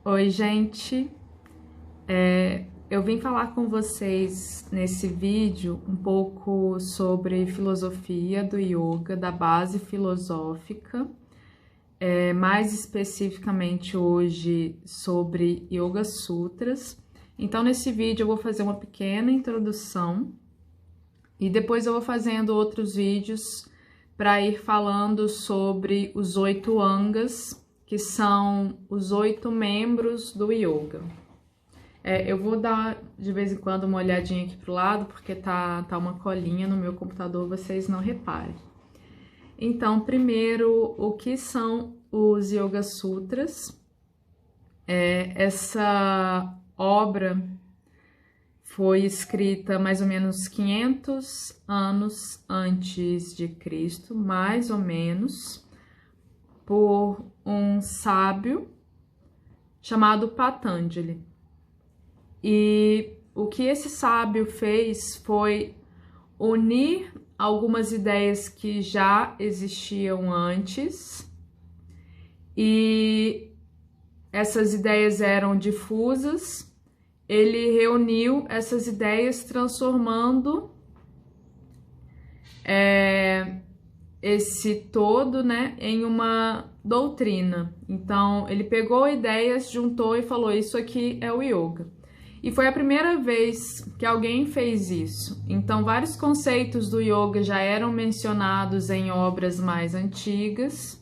Oi, gente. Eu vim falar com vocês nesse vídeo um pouco sobre filosofia do yoga, da base filosófica, mais especificamente hoje sobre Yoga Sutras. Então, nesse vídeo eu vou fazer uma pequena introdução e depois eu vou fazendo outros vídeos para ir falando sobre os 8 angas, que são os 8 membros do yoga. Eu vou dar de vez em quando uma olhadinha aqui pro lado, porque tá uma colinha no meu computador, vocês não reparem. Então, primeiro, o que são os Yoga Sutras? Essa obra foi escrita mais ou menos 500 anos antes de Cristo, mais ou menos, por um sábio chamado Patanjali. E o que esse sábio fez foi unir algumas ideias que já existiam antes, e essas ideias eram difusas. Ele reuniu essas ideias transformando esse todo, em uma doutrina. Então, ele pegou ideias, juntou e falou: isso aqui é o yoga. E foi a primeira vez que alguém fez isso. Então, vários conceitos do yoga já eram mencionados em obras mais antigas,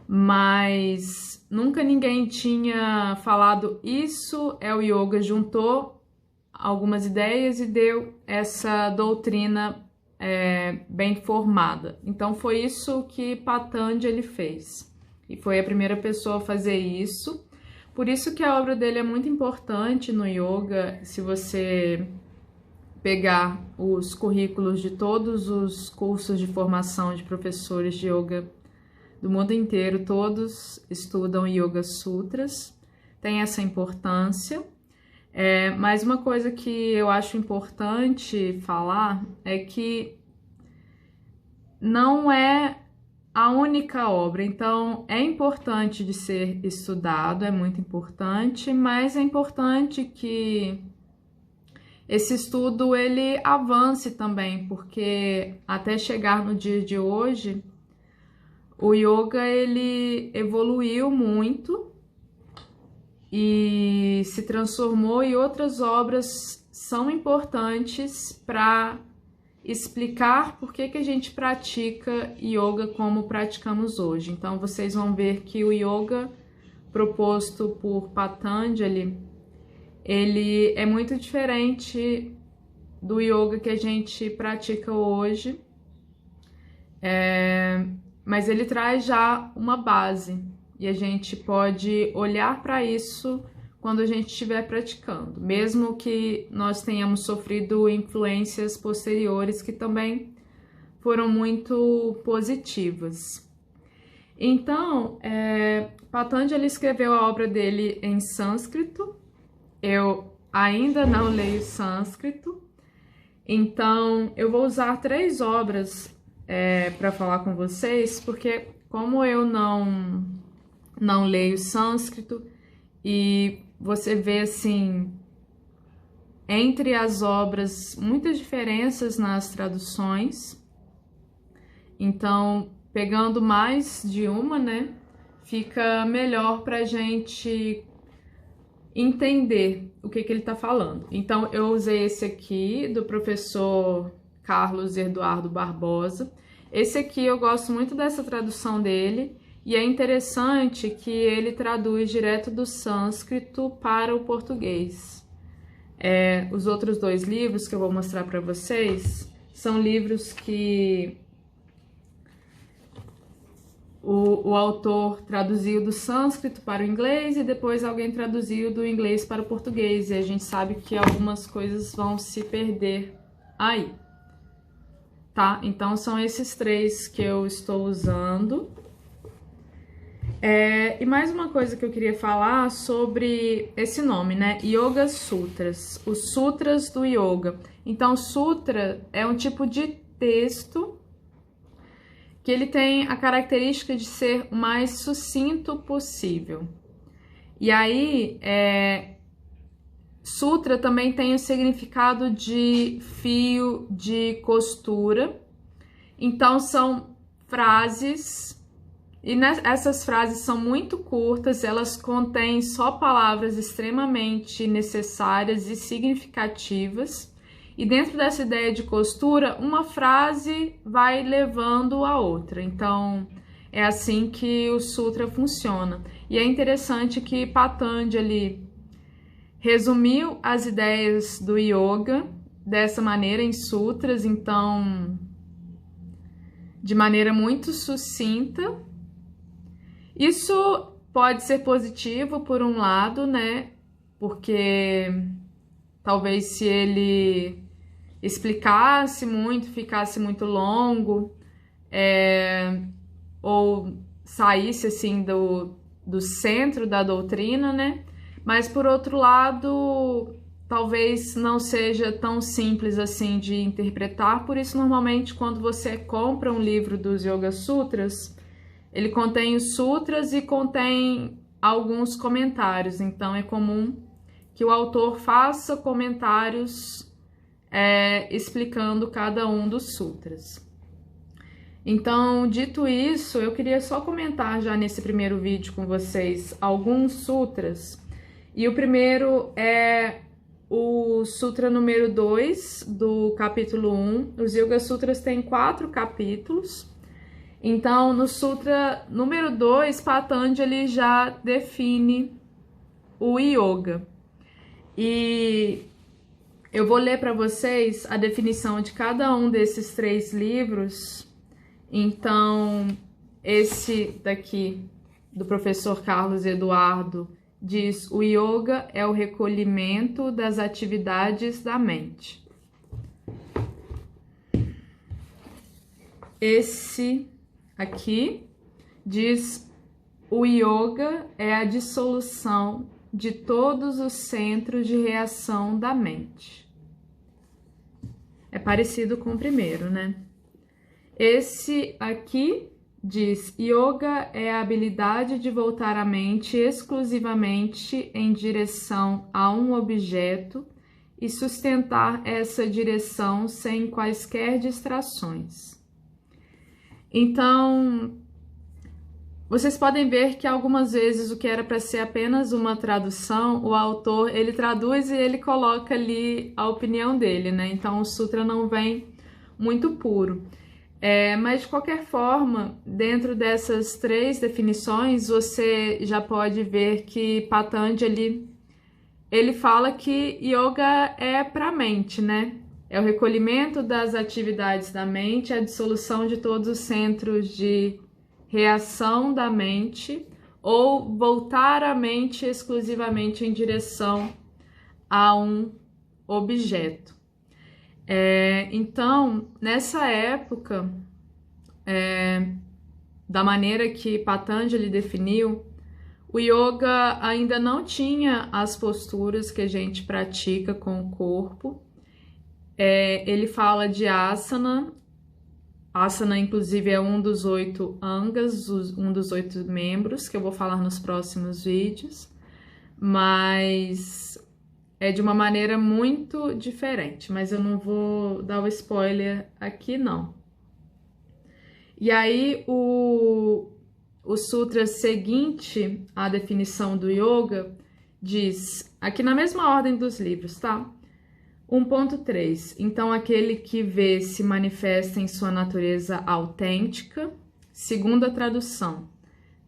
mas nunca ninguém tinha falado isso é o yoga, juntou algumas ideias e deu essa doutrina bem formada. Então foi isso que Patanjali fez, e foi a primeira pessoa a fazer isso. Por isso que a obra dele é muito importante no yoga. Se você pegar os currículos de todos os cursos de formação de professores de yoga do mundo inteiro, todos estudam Yoga Sutras, tem essa importância. Mas uma coisa que eu acho importante falar é que não é a única obra. Então, é importante de ser estudado, é muito importante, mas é importante que esse estudo ele avance também, porque até chegar no dia de hoje, o yoga ele evoluiu muito e se transformou, e outras obras são importantes para explicar por que a gente pratica yoga como praticamos hoje. Então, vocês vão ver que o yoga proposto por Patanjali, ele é muito diferente do yoga que a gente pratica hoje, mas ele traz já uma base, e a gente pode olhar para isso quando a gente estiver praticando, mesmo que nós tenhamos sofrido influências posteriores que também foram muito positivas. Então, Patanjali escreveu a obra dele em sânscrito. Eu ainda não leio sânscrito, então eu vou usar 3 obras para falar com vocês, porque como eu não leio sânscrito, e você vê assim entre as obras muitas diferenças nas traduções. Então, pegando mais de uma, fica melhor para a gente entender o que ele está falando. Então, eu usei esse aqui do professor Carlos Eduardo Barbosa. Esse aqui eu gosto muito dessa tradução dele, e é interessante que ele traduz direto do sânscrito para o português. Os outros 2 livros que eu vou mostrar para vocês são livros que o autor traduziu do sânscrito para o inglês, e depois alguém traduziu do inglês para o português, e a gente sabe que algumas coisas vão se perder aí, tá? Então são esses 3 que eu estou usando. E mais uma coisa que eu queria falar sobre esse nome, Yoga Sutras, os sutras do yoga. Então, sutra é um tipo de texto que ele tem a característica de ser o mais sucinto possível. E aí, sutra também tem o significado de fio de costura. Então, são frases, e essas frases são muito curtas, elas contêm só palavras extremamente necessárias e significativas. E dentro dessa ideia de costura, uma frase vai levando a outra. Então, é assim que o sutra funciona. E é interessante que Patanjali resumiu as ideias do yoga dessa maneira em sutras, então, de maneira muito sucinta. Isso pode ser positivo por um lado, né? Porque talvez se ele explicasse muito, ficasse muito longo, ou saísse assim do centro da doutrina, né? Mas por outro lado, talvez não seja tão simples assim de interpretar, por isso normalmente quando você compra um livro dos Yoga Sutras, ele contém os sutras e contém alguns comentários, então é comum que o autor faça comentários explicando cada um dos sutras. Então, dito isso, eu queria só comentar já nesse primeiro vídeo com vocês alguns sutras. E o primeiro é o sutra número 2 do capítulo 1. Os Yoga Sutras têm 4 capítulos. Então, no sutra número 2, Patanjali já define o yoga. E eu vou ler para vocês a definição de cada um desses 3 livros. Então, esse daqui, do professor Carlos Eduardo, diz: o yoga é o recolhimento das atividades da mente. Esse aqui diz: o yoga é a dissolução de todos os centros de reação da mente. É parecido com o primeiro, né? Esse aqui diz: yoga é a habilidade de voltar a mente exclusivamente em direção a um objeto e sustentar essa direção sem quaisquer distrações. Então, vocês podem ver que algumas vezes o que era para ser apenas uma tradução, o autor, ele traduz e ele coloca ali a opinião dele, né? Então, o sutra não vem muito puro. Mas, de qualquer forma, dentro dessas 3 definições, você já pode ver que Patanjali, ele fala que yoga é para a mente, né? É o recolhimento das atividades da mente, a dissolução de todos os centros de reação da mente, ou voltar a mente exclusivamente em direção a um objeto. Então, nessa época, da maneira que Patanjali definiu, o yoga ainda não tinha as posturas que a gente pratica com o corpo. Ele fala de asana. Asana, inclusive, é um dos 8 angas, um dos 8 membros, que eu vou falar nos próximos vídeos. Mas é de uma maneira muito diferente, mas eu não vou dar o spoiler aqui, não. E aí, o sutra seguinte à definição do yoga diz, aqui na mesma ordem dos livros, tá? 1.3. Então, aquele que vê se manifesta em sua natureza autêntica. Segunda tradução.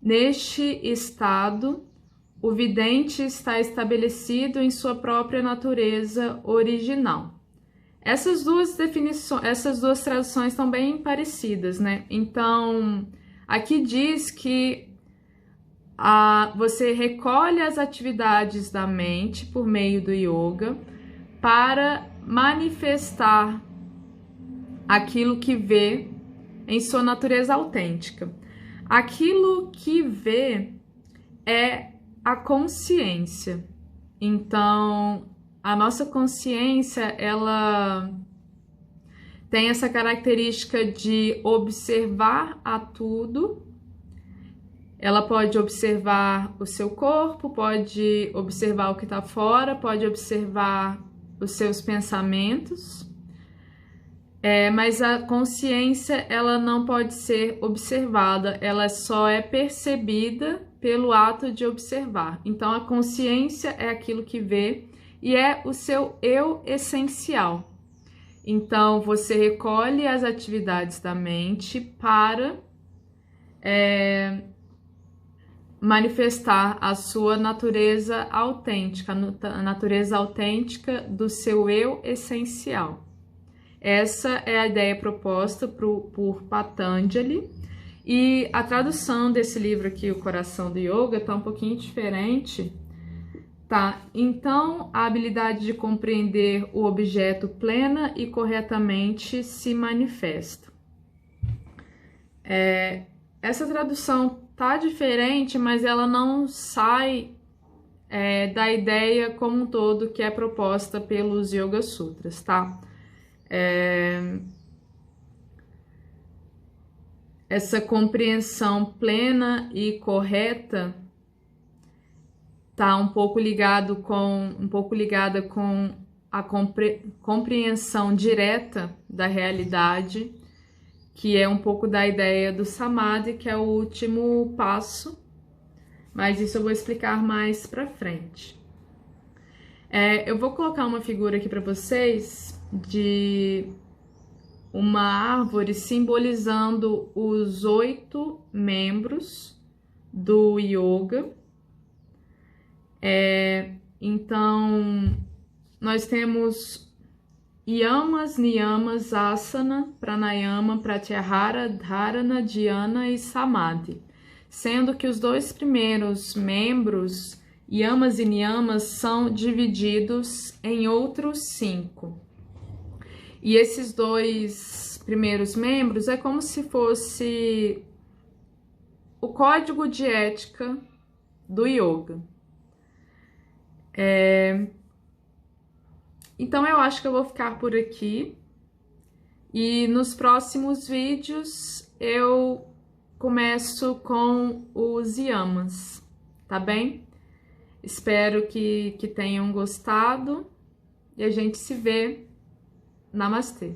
Neste estado, o vidente está estabelecido em sua própria natureza original. Essas duas traduções estão bem parecidas, né? Então, aqui diz que você recolhe as atividades da mente por meio do yoga para manifestar aquilo que vê em sua natureza autêntica. Aquilo que vê é a consciência. Então, a nossa consciência, ela tem essa característica de observar a tudo Ela pode observar o seu corpo, pode observar o que está fora, pode observar os seus pensamentos, mas a consciência ela não pode ser observada, ela só é percebida pelo ato de observar. Então a consciência é aquilo que vê e é o seu eu essencial. Então você recolhe as atividades da mente para manifestar a sua natureza autêntica, a natureza autêntica do seu eu essencial. Essa é a ideia proposta por Patanjali, e a tradução desse livro aqui, O Coração do Yoga, está um pouquinho diferente, tá? Então, a habilidade de compreender o objeto plena e corretamente se manifesta. Essa tradução tá diferente, mas ela não sai da ideia como um todo que é proposta pelos Yoga Sutras, tá? Essa compreensão plena e correta tá um pouco ligada com a compreensão direta da realidade, que é um pouco da ideia do Samadhi, que é o último passo, mas isso eu vou explicar mais pra frente. Eu vou colocar uma figura aqui para vocês de uma árvore simbolizando os 8 membros do yoga. Então, nós temos yamas, niyamas, asana, pranayama, pratyahara, dharana, dhyana e samadhi, sendo que os 2 primeiros membros, yamas e niyamas, são divididos em outros 5. E esses 2 primeiros membros é como se fosse o código de ética do yoga. Então eu acho que eu vou ficar por aqui, e nos próximos vídeos eu começo com os yamas, tá bem? Espero que tenham gostado e a gente se vê. Namastê!